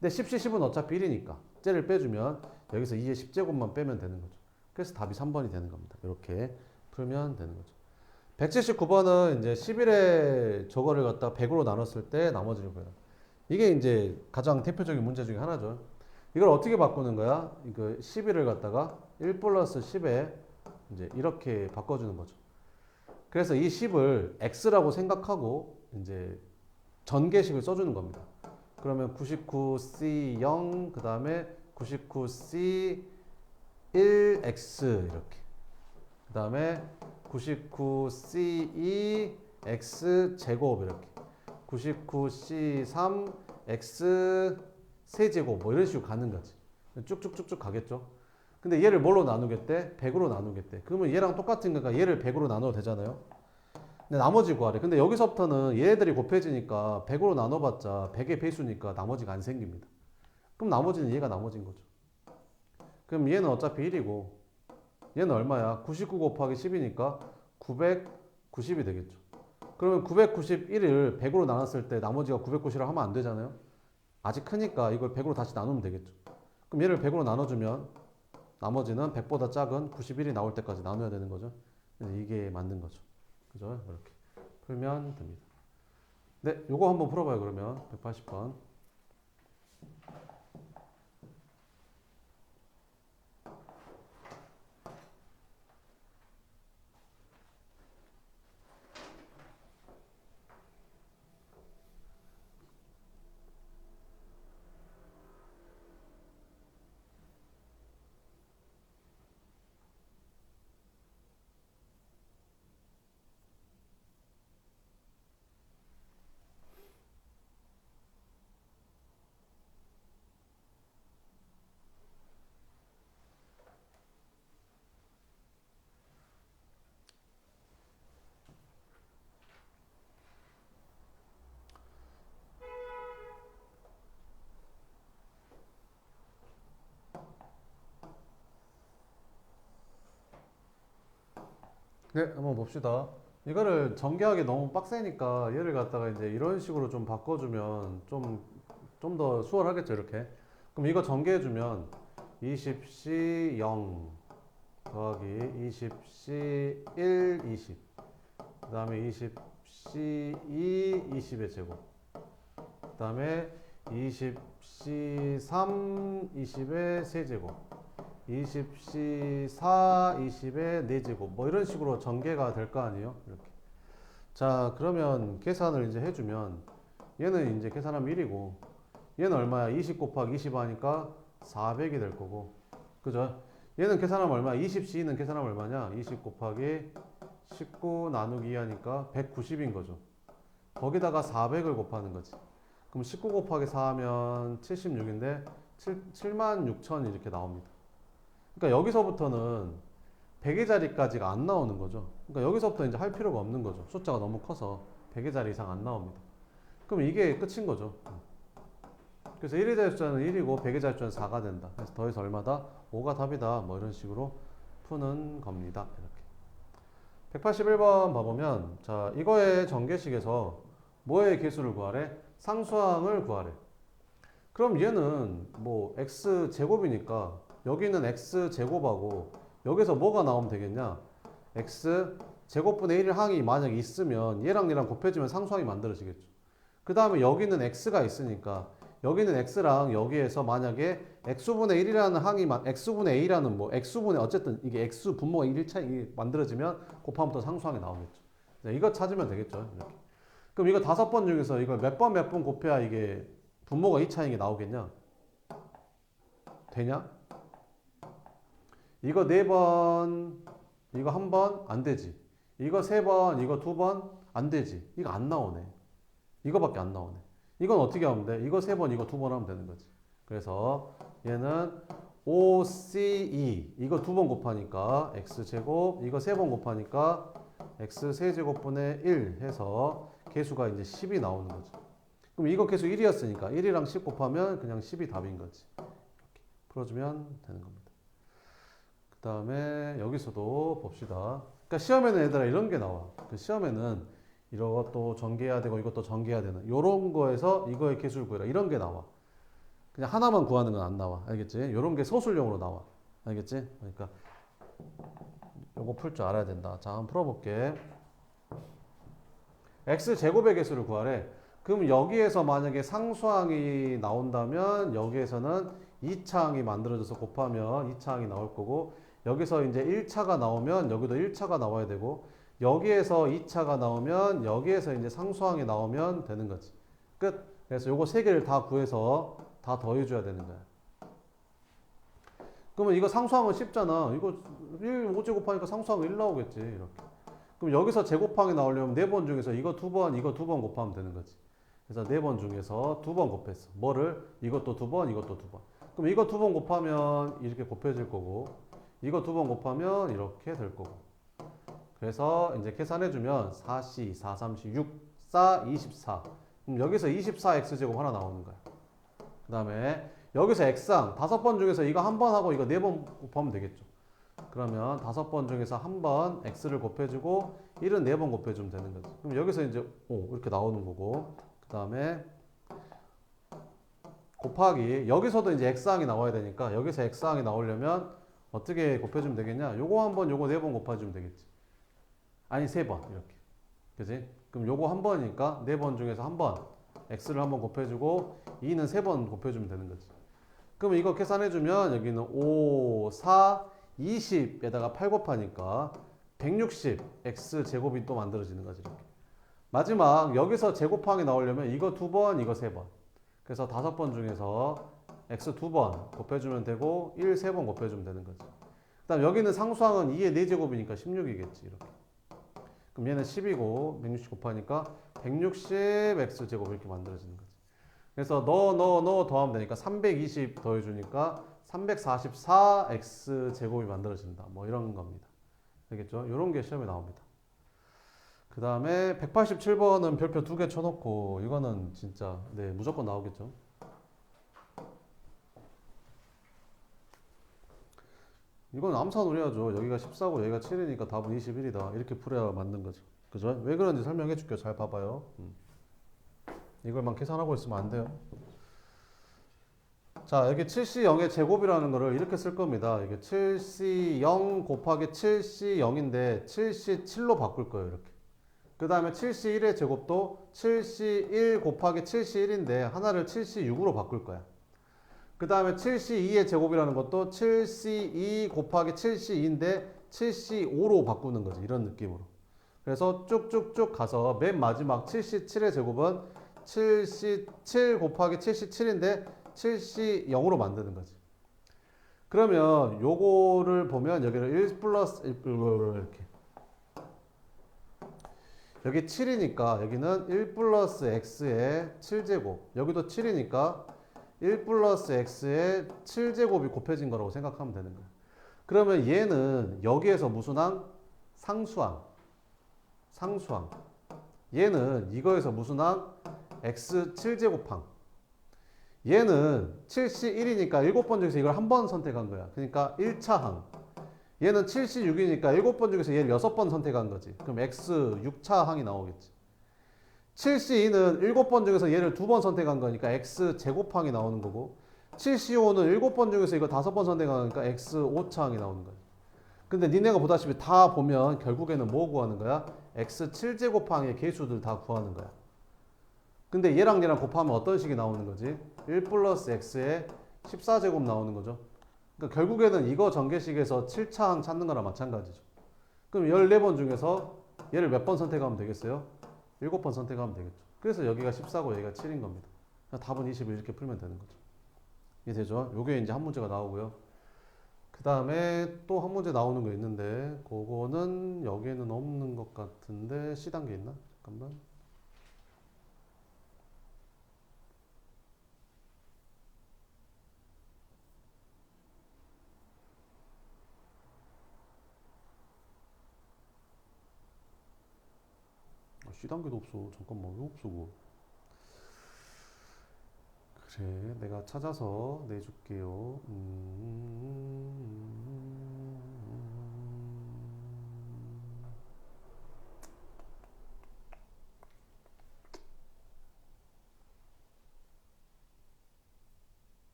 근데 10c 10은 어차피 1이니까 쟤를 빼주면 여기서 2의 10제곱만 빼면 되는 거죠. 그래서 답이 3번이 되는 겁니다. 이렇게 풀면 되는 거죠. 179번은 이제 11에 저거를 갖다 100으로 나눴을 때 나머지를 구해라. 이게 이제 가장 대표적인 문제 중에 하나죠. 이걸 어떻게 바꾸는 거야? 이거 11을 갖다가 1 플러스 10에 이제 이렇게 바꿔주는 거죠. 그래서 이 10을 x라고 생각하고 이제 전개식을 써주는 겁니다. 그러면 99c0 그 다음에 99c1x 이렇게 그 다음에 99c2x 제곱 이렇게 99c3x 세제곱 뭐 이런 식으로 가는 거지. 쭉쭉쭉쭉 가겠죠. 근데 얘를 뭘로 나누겠대? 100으로 나누겠대. 그러면 얘랑 똑같은 거니까 얘를 100으로 나눠도 되잖아요. 근데 나머지 구하래. 근데 여기서부터는 얘네들이 곱해지니까 100으로 나눠봤자 100의 배수니까 나머지가 안 생깁니다. 그럼 나머지는 얘가 나머진 거죠. 그럼 얘는 어차피 1이고 얘는 얼마야? 99 곱하기 10이니까 990이 되겠죠. 그러면 991을 100으로 나눴을 때 나머지가 990이라고 하면 안 되잖아요. 아직 크니까 이걸 100으로 다시 나누면 되겠죠. 그럼 얘를 100으로 나눠주면 나머지는 100보다 작은 91이 나올 때까지 나눠야 되는 거죠. 이게 맞는 거죠. 그죠? 이렇게 풀면 됩니다. 네, 요거 한번 풀어봐요. 그러면 180번. 네, 한번 봅시다. 이거를 전개하기 너무 빡세니까 얘를 갖다가 이제 이런 식으로 좀 바꿔주면 좀 더 수월하겠죠, 이렇게. 그럼 이거 전개해주면 20C 0 더하기 20C 1, 20. 그 다음에 20C 2, 20의 제곱. 그 다음에 20C 3, 20의 세제곱. 20C 4, 20의 4제곱 뭐 이런 식으로 전개가 될 거 아니에요. 이렇게. 자, 그러면 계산을 이제 해주면 얘는 이제 계산하면 1이고 얘는 얼마야? 20 곱하기 20 하니까 400이 될 거고, 그죠? 얘는 계산하면 얼마야? 20C는 계산하면 얼마냐? 20 곱하기 19 나누기 2 하니까 190인 거죠. 거기다가 400을 곱하는 거지. 그럼 19 곱하기 4 하면 76인데 76,000 이렇게 나옵니다. 그러니까 여기서부터는 100의 자리까지가 안 나오는 거죠. 그러니까 여기서부터 이제 할 필요가 없는 거죠. 숫자가 너무 커서 100의 자리 이상 안 나옵니다. 그럼 이게 끝인 거죠. 그래서 1의 자리 숫자는 1이고 100의 자리 숫자는 4가 된다. 그래서 더해서 얼마다? 5가 답이다. 뭐 이런 식으로 푸는 겁니다. 이렇게. 181번 봐보면, 자, 이거의 전개식에서 뭐의 개수를 구하래? 상수항을 구하래. 그럼 얘는 뭐 x 제곱이니까 여기는 x 제곱하고 여기서 뭐가 나오면 되겠냐? x 제곱분의 1 항이 만약에 있으면 얘랑 얘랑 곱해지면 상수항이 만들어지겠죠. 그 다음에 여기는 x가 있으니까 여기는 x랑 여기에서 만약에 x분의 1이라는 항이 x분의 a라는 뭐 x분의 어쨌든 이게 x 분모가 1 차이 만들어지면 곱하면 또 상수항이 나오겠죠. 이거 찾으면 되겠죠. 이렇게. 그럼 이거 5번 중에서 이걸 몇 번 곱해야 이게 분모가 2차인 게 나오겠냐? 되냐? 이거 4번, 이거 1번 안 되지. 이거 3번, 이거 2번 안 되지. 이거 안 나오네. 이거밖에 안 나오네. 이건 어떻게 하면 돼? 이거 3번, 이거 2번 하면 되는 거지. 그래서 얘는 OCE 이거 2번 곱하니까 x제곱, 이거 3번 곱하니까 x 세제곱분의 1 해서 개수가 이제 10이 나오는 거죠. 그럼 이거 개수 1이었으니까 1이랑 10 곱하면 그냥 10이 답인 거지. 이렇게 풀어주면 되는 겁니다. 그 다음에 여기서도 봅시다. 그러니까 시험에는 얘들아 이런 게 나와. 그 시험에는 이것도 전개해야 되고 이것도 전개해야 되는 요런 거에서 이거의 개수를 구해라 이런 게 나와. 그냥 하나만 구하는 건 안 나와. 알겠지? 요런 게 서술형으로 나와. 알겠지? 그러니까 요거 풀 줄 알아야 된다. 자, 한번 풀어볼게. x제곱의 개수를 구하래. 그럼 여기에서 만약에 상수항이 나온다면 여기에서는 2차항이 만들어져서 곱하면 2차항이 나올 거고, 여기서 이제 1차가 나오면 여기도 1차가 나와야 되고, 여기에서 2차가 나오면 여기에서 이제 상수항이 나오면 되는 거지. 끝. 그래서 요거 세 개를 다 구해서 다 더해줘야 되는 거야. 그러면 이거 상수항은 쉽잖아. 이거 5 곱하니까 상수항은 1 나오겠지. 이렇게. 그럼 여기서 제곱항이 나오려면 4번 중에서 이거 2번, 이거 2번 곱하면 되는 거지. 그래서 4번 중에서 2번 곱했어. 뭐를? 이것도 2번, 이것도 2번. 그럼 이거 2번 곱하면 이렇게 곱해질 거고, 이거 2번 곱하면 이렇게 될 거고. 그래서 이제 계산해주면 4C, 4, 3C, 6, 4, 24. 그럼 여기서 24x제곱 하나 나오는 거야. 그 다음에 여기서 x항 5번 중에서 이거 한 번 하고 이거 4번 곱하면 되겠죠. 그러면 5번 중에서 한 번 x를 곱해주고 1은 4번 곱해주면 되는 거지. 그럼 여기서 이제 이렇게 나오는 거고, 그 다음에 곱하기 여기서도 이제 x항이 나와야 되니까 여기서 x항이 나오려면 어떻게 곱해주면 되겠냐? 요거 한 번, 요거 4번 곱해주면 되겠지. 아니 3번 이렇게. 그지? 그럼 요거 한 번이니까 4번 중에서 한 번 x를 한 번 곱해주고 2는 3번 곱해주면 되는 거지. 그럼 이거 계산해주면 여기는 5, 4, 20에다가 8 곱하니까 160 x제곱이 또 만들어지는 거지. 이렇게. 마지막 여기서 제곱항이 나오려면 이거 2번, 이거 3번. 그래서 5번 중에서 x 2번 곱해주면 되고 1, 3번 곱해주면 되는 거지. 그 다음 여기는 상수항은 2의 4제곱이니까 16이겠지. 이렇게. 그럼 얘는 10이고 160 곱하니까 160x제곱 이렇게 만들어지는 거지. 그래서 넣어 더하면 되니까 320 더해주니까 344x제곱이 만들어진다. 뭐 이런 겁니다. 알겠죠? 이런 게 시험에 나옵니다. 그 다음에 187번은 별표 2개 쳐놓고 이거는 진짜 무조건 나오겠죠. 이건 암산을 해야죠. 여기가 14고 여기가 7이니까 답은 21이다. 이렇게 풀어야 맞는 거죠. 그죠? 왜 그런지 설명해 줄게요. 잘 봐봐요. 이걸만 계산하고 있으면 안 돼요. 자, 여기 7C0의 제곱이라는 거를 이렇게 쓸 겁니다. 이게 7C0 곱하기 7C0인데 7C7로 바꿀 거예요. 이렇게. 그 다음에 7C1의 제곱도 7C1 곱하기 7C1인데 하나를 7C6으로 바꿀 거야. 그 다음에 7C2의 제곱이라는 것도 7C2 곱하기 7C2인데 7C5로 바꾸는 거지. 이런 느낌으로. 그래서 쭉쭉쭉 가서 맨 마지막 7C7의 제곱은 7C7 곱하기 7C7인데 7C0으로 만드는 거지. 그러면 요거를 보면 여기는 1 플러스 1 이렇게. 여기 7이니까 여기는 1 플러스 x의 7제곱. 여기도 7이니까 1 플러스 x의 7제곱이 곱해진 거라고 생각하면 되는 거야. 그러면 얘는 여기에서 무슨 항? 상수항. 상수항. 얘는 이거에서 무슨 항? x 7제곱항. 얘는 7C1이니까 7번 중에서 이걸 한 번 선택한 거야. 그러니까 1차항. 얘는 7C6이니까 7번 중에서 얘를 6번 선택한 거지. 그럼 x 6차 항이 나오겠지. 7C2는 7번 중에서 얘를 2번 선택한 거니까 x 제곱항이 나오는 거고 7C5는 7번 중에서 이거 5번 선택한 거니까 x 5차 항이 나오는 거야. 근데 니네가 보다시피 다 보면 결국에는 뭐 구하는 거야? x 7제곱항의 개수들 다 구하는 거야. 근데 얘랑 얘랑 곱하면 어떤 식이 나오는 거지? 1 플러스 x의 14제곱 나오는 거죠. 그러니까 결국에는 이거 전개식에서 7차항 찾는 거랑 마찬가지죠. 그럼 14번 중에서 얘를 몇 번 선택하면 되겠어요? 7번 선택하면 되겠죠. 그래서 여기가 14고 여기가 7인 겁니다. 답은 21 이렇게 풀면 되는 거죠. 이해되죠? 요게 이제 한 문제가 나오고요. 그 다음에 또 한 문제 나오는 거 있는데 그거는 여기에는 없는 것 같은데 C단계 있나? 잠깐만. C단계도 없어. 잠깐만, 왜 없어, 그거? 그래, 내가 찾아서 내줄게요.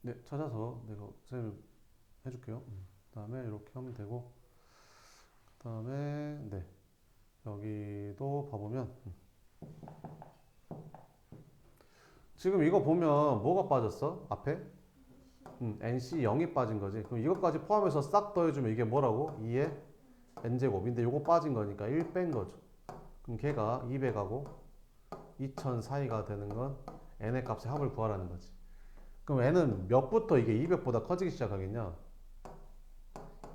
네, 찾아서 내가 선생님 해줄게요. 그 다음에 이렇게 하면 되고, 그 다음에, 네. 여기도 봐보면, 지금 이거 보면 뭐가 빠졌어? 앞에? NC 0이 빠진 거지. 그럼 이것까지 포함해서 싹 더해주면 이게 뭐라고? 2의 n제곱인데 요거 빠진 거니까 1 뺀 거죠. 그럼 걔가 200하고 2000 사이가 되는 건 n의 값의 합을 구하라는 거지. 그럼 n은 몇부터 이게 200보다 커지기 시작하겠냐?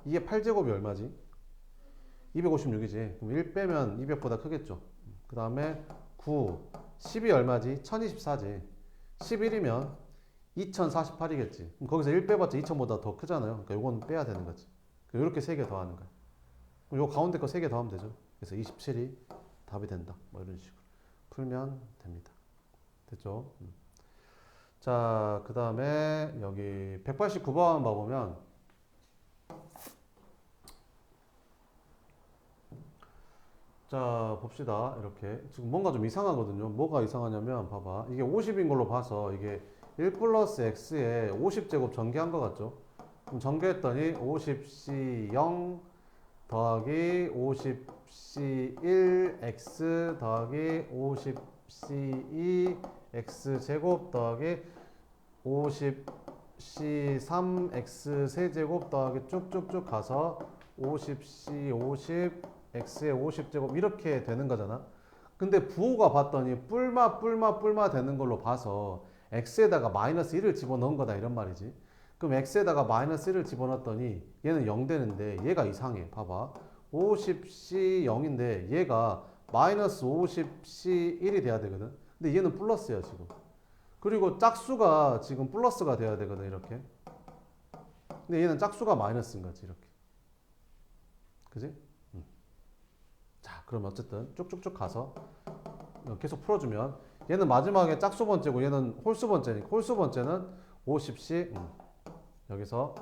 이게 8제곱이 얼마지? 256이지. 그럼 1 빼면 200보다 크겠죠. 그 다음에 9, 10이 얼마지? 1024지. 11이면 2048이겠지. 그럼 거기서 1 빼봤자 2000보다 더 크잖아요. 그러니까 요건 빼야 되는 거지. 이렇게 3개 더하는 거야. 그럼 요 가운데 거 3개 더하면 되죠. 그래서 27이 답이 된다. 뭐 이런 식으로 풀면 됩니다. 됐죠? 자, 그 다음에 여기 189번 봐보면 자, 봅시다. 이렇게. 지금 뭔가 좀 이상하거든요. 뭐가 이상하냐면, 봐봐. 이게 50인 걸로 봐서, 이게 1 플러스 x에 50제곱 전개한 것 같죠? 그럼 전개했더니, 50c0 더하기 50c1 x 더하기 50c2 x제곱 더하기 50c3 x 세제곱 더하기 쭉쭉쭉 가서 50c 50 x의 50제곱 이렇게 되는 거잖아. 근데 부호가 봤더니 뿔마 되는 걸로 봐서 x에다가 마이너스 1을 집어넣은 거다 이런 말이지. 그럼 x에다가 마이너스 1을 집어넣었더니 얘는 0 되는데 얘가 이상해. 봐봐. 50c 0인데 얘가 마이너스 50c 1이 돼야 되거든. 근데 얘는 플러스야 지금. 그리고 짝수가 지금 플러스가 돼야 되거든 이렇게. 근데 얘는 짝수가 마이너스인 거지 이렇게. 그지? 자, 그럼 어쨌든 쭉쭉쭉 가서 계속 풀어주면 얘는 마지막에 짝수 번째고 얘는 홀수 번째니까 홀수 번째는 50c 여기서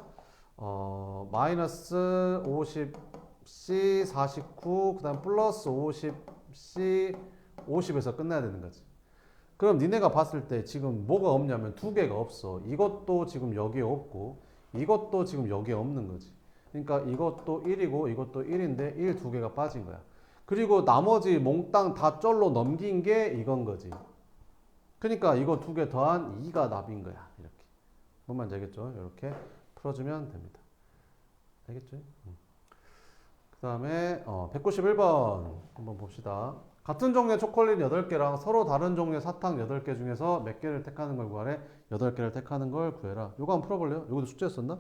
마이너스 50c 49 그다음 플러스 50c 50에서 끝나야 되는 거지. 그럼 니네가 봤을 때 지금 뭐가 없냐면 두 개가 없어. 이것도 지금 여기에 없고 이것도 지금 여기에 없는 거지. 그러니까 이것도 1이고 이것도 1인데 1 두 개가 빠진 거야. 그리고 나머지 몽땅 다 쩔로 넘긴 게 이건 거지. 그러니까 이거 두 개 더한 2가 답인 거야. 이렇게. 뭔 말인지 알겠죠? 이렇게 풀어주면 됩니다. 알겠죠? 그 다음에 191번 한번 봅시다. 같은 종류의 초콜릿 8개랑 서로 다른 종류의 사탕 8개 중에서 몇 개를 택하는 걸 구하래? 8개를 택하는 걸 구해라. 이거 한번 풀어볼래요? 이것도 숙제였었나?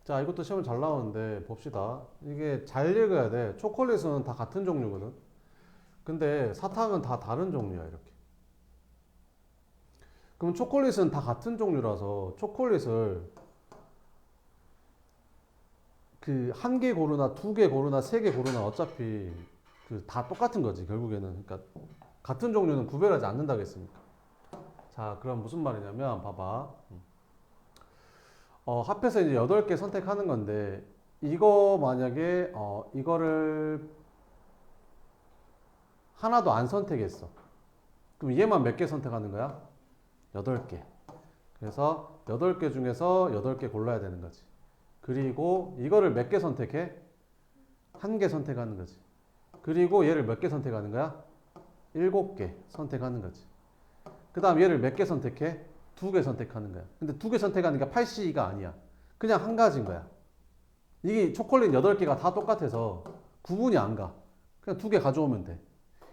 자, 이것도 시험 잘 나오는데 봅시다. 이게 잘 읽어야 돼. 초콜릿은 다 같은 종류거든. 근데 사탕은 다 다른 종류야, 이렇게. 그럼 초콜릿은 다 같은 종류라서 초콜릿을 그 한 개 고르나 두 개 고르나 세 개 고르나 어차피 그 다 똑같은 거지, 결국에는. 그러니까 같은 종류는 구별하지 않는다겠습니까? 자, 그럼 무슨 말이냐면 봐봐. 합해서 이제 8개 선택하는 건데 이거 만약에 이거를 하나도 안 선택했어. 그럼 얘만 몇 개 선택하는 거야? 8개. 그래서 8개 중에서 8개 골라야 되는 거지. 그리고 이거를 몇 개 선택해? 한 개 선택하는 거지. 그리고 얘를 몇 개 선택하는 거야? 7개 선택하는 거지. 그 다음 얘를 몇 개 선택해? 2개 선택하는 거야. 근데 2개 선택하는 게 8C가 아니야. 그냥 한 가지인 거야. 이게 초콜릿 8개가 다 똑같아서 구분이 안 가. 그냥 2개 가져오면 돼.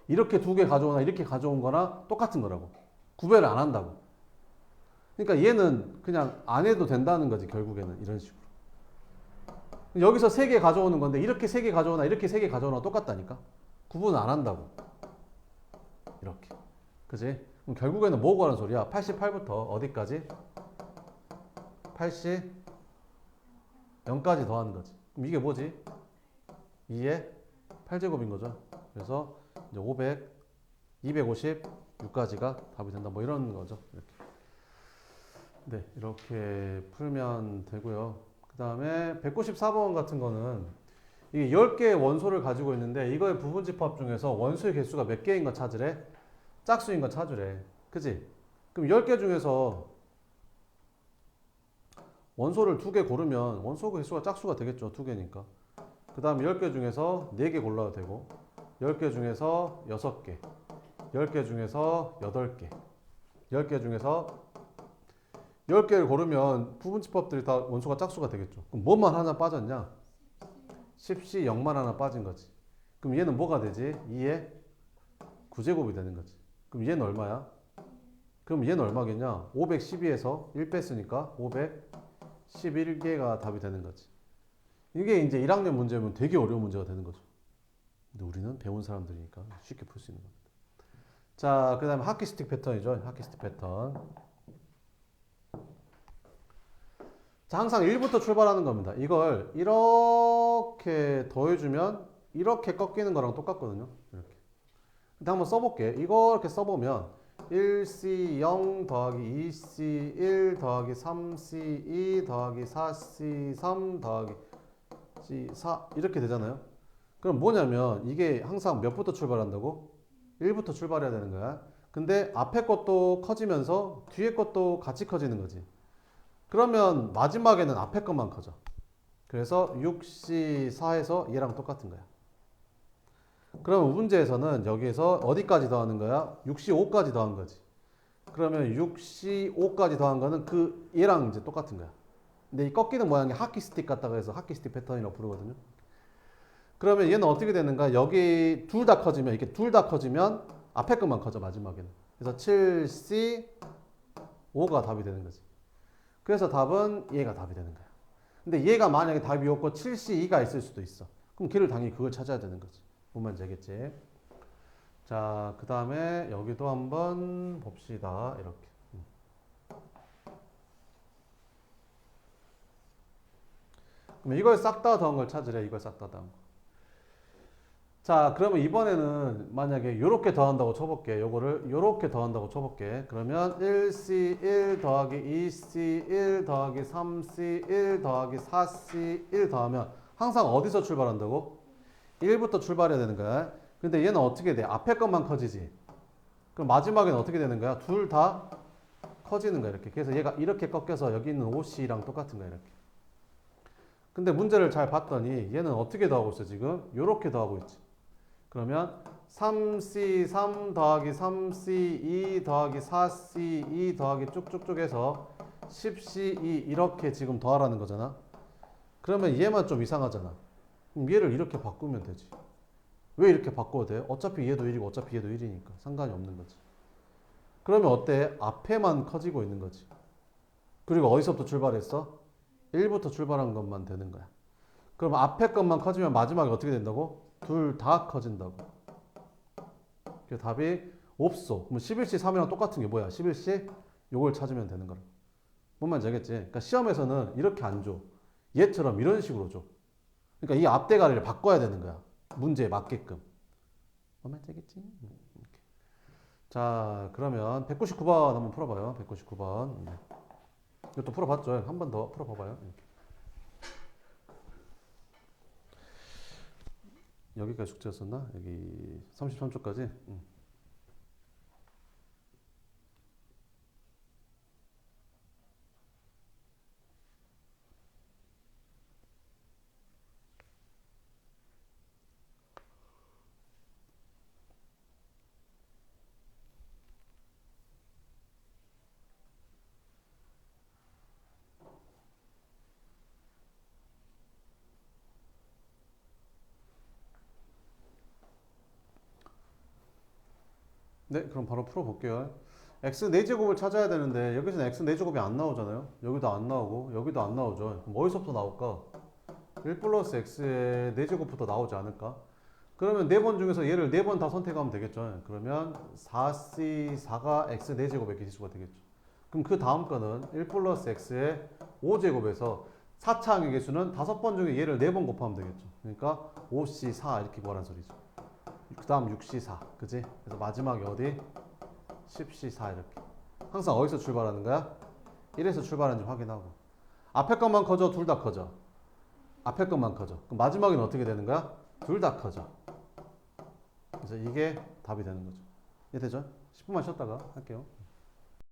이렇게 2개 가져오나 이렇게 가져온 거나 똑같은 거라고. 구별을 안 한다고. 그러니까 얘는 그냥 안 해도 된다는 거지, 결국에는. 이런 식으로. 여기서 3개 가져오는 건데 이렇게 3개 가져오나 이렇게 3개 가져오나 똑같다니까. 구분 안 한다고. 이렇게. 그지? 그럼 결국에는 뭐 구하는 소리야? 88부터 어디까지? 80, 0까지 더하는 거지. 그럼 이게 뭐지? 2의 8제곱인 거죠. 그래서 이제 500, 256까지가 답이 된다. 뭐 이런 거죠. 이렇게. 네, 이렇게 풀면 되고요. 그 다음에 194번 같은 거는 이게 10개의 원소를 가지고 있는데 이거의 부분집합 중에서 원소의 개수가 몇 개인 거 찾으래? 짝수인 거 찾으래. 그지? 그럼 10개 중에서 원소를 2개 고르면 원소 개수가 짝수가 되겠죠. 2개니까. 그 다음에 10개 중에서 4개 골라도 되고 10개 중에서 6개 10개 중에서 8개 10개 중에서 10개를 고르면 부분집합들이 다 원소가 짝수가 되겠죠. 그럼 뭐만 하나 빠졌냐? 10C 0만 하나 빠진 거지. 그럼 얘는 뭐가 되지? 2의 9제곱이 되는 거지. 그럼 얘는 얼마야? 그럼 얘는 얼마겠냐? 512에서 1 뺐으니까 511개가 답이 되는 거지. 이게 이제 1학년 문제면 되게 어려운 문제가 되는 거죠. 근데 우리는 배운 사람들이니까 쉽게 풀 수 있는 겁니다. 자, 그 다음에 하키스틱 패턴이죠. 하키스틱 패턴. 자, 항상 1부터 출발하는 겁니다. 이걸 이렇게 더해주면 이렇게 꺾이는 거랑 똑같거든요. 이렇게. 근데 한번 써볼게. 이거 이렇게 써보면 1C0 더하기 2C1 더하기 3C2 더하기 4C3 더하기 C4 이렇게 되잖아요. 그럼 뭐냐면 이게 항상 몇부터 출발한다고? 1부터 출발해야 되는 거야. 근데 앞에 것도 커지면서 뒤에 것도 같이 커지는 거지. 그러면 마지막에는 앞에 것만 커져. 그래서 6C4에서 얘랑 똑같은 거야. 그러면 문제에서는 여기에서 어디까지 더하는 거야? 6C5까지 더한 거지. 그러면 6C5까지 더한 거는 그 얘랑 이제 똑같은 거야. 근데 이 꺾이는 모양이 하키스틱 같다고 해서 하키스틱 패턴이라고 부르거든요. 그러면 얘는 어떻게 되는가? 여기 둘 다 커지면 이렇게 둘 다 커지면 앞에 것만 커져 마지막에는. 그래서 7C5가 답이 되는 거지. 그래서 답은 얘가 답이 되는 거야. 근데 얘가 만약에 답이 없고 7C2가 있을 수도 있어. 그럼 걔를 당연히 그걸 찾아야 되는 거지. 뭔 말인지 알겠지? 자, 그 다음에 여기도 한번 봅시다. 이렇게. 그럼 이걸 싹 다 더한 걸 찾으래. 이걸 싹 다 더한 거. 자, 그러면 이번에는 만약에 요렇게 더한다고 쳐볼게. 요거를 요렇게 더한다고 쳐볼게. 그러면 1C1 더하기 2C1 더하기 3C1 더하기 4C1 더하면 항상 어디서 출발한다고? 1부터 출발해야 되는 거야. 근데 얘는 어떻게 돼? 앞에 것만 커지지. 그럼 마지막에는 어떻게 되는 거야? 둘 다 커지는 거야, 이렇게. 그래서 얘가 이렇게 꺾여서 여기 있는 OC랑 똑같은 거야, 이렇게. 근데 문제를 잘 봤더니 얘는 어떻게 더하고 있어, 지금? 요렇게 더하고 있지. 그러면 3C3 더하기 3C2 더하기 4C2 더하기 쭉쭉쭉 해서 10C2 이렇게 지금 더하라는 거잖아. 그러면 얘만 좀 이상하잖아. 그럼 얘를 이렇게 바꾸면 되지. 왜 이렇게 바꿔도 돼? 어차피 얘도 1이고 어차피 얘도 1이니까 상관이 없는 거지. 그러면 어때? 앞에만 커지고 있는 거지. 그리고 어디서부터 출발했어? 1부터 출발한 것만 되는 거야. 그럼 앞에 것만 커지면 마지막에 어떻게 된다고? 둘 다 커진다고. 그 답이 없어. 그럼 11C 3이랑 똑같은 게 뭐야? 11C 요걸 찾으면 되는 거라. 뭔 말인지 알겠지? 그러니까 시험에서는 이렇게 안 줘. 얘처럼 이런 식으로 줘. 그러니까 이 앞대가리를 바꿔야 되는 거야. 문제에 맞게끔. 뭔 말인지 알겠지? 이렇게. 자, 그러면 199번 한번 풀어봐요. 199번. 이것도 풀어봤죠? 한 번 더 풀어봐봐요. 이렇게. 여기까지 숙제였었나? 여기 33초까지? 네, 그럼 바로 풀어볼게요. x 4제곱을 찾아야 되는데 여기서는 x 4제곱이 안 나오잖아요. 여기도 안 나오고 여기도 안 나오죠. 그럼 어디서부터 나올까? 1 플러스 x의 4제곱부터 나오지 않을까? 그러면 4번 중에서 얘를 4번 다 선택하면 되겠죠. 그러면 4c4가 x 4제곱의 개수가 되겠죠. 그럼 그 다음 거는 1 플러스 x의 5제곱에서 4차항의 개수는 5번 중에 얘를 4번 곱하면 되겠죠. 그러니까 5c4 이렇게 구하라는 소리죠. 그 다음 6C4 그지? 그래서 마지막에 어디? 10C4 이렇게 항상 어디서 출발하는 거야? 1에서 출발하는지 확인하고 앞에 것만 커져? 둘 다 커져? 앞에 것만 커져. 그럼 마지막에는 어떻게 되는 거야? 둘 다 커져. 그래서 이게 답이 되는 거죠. 이해되죠? 10분만 쉬었다가 할게요.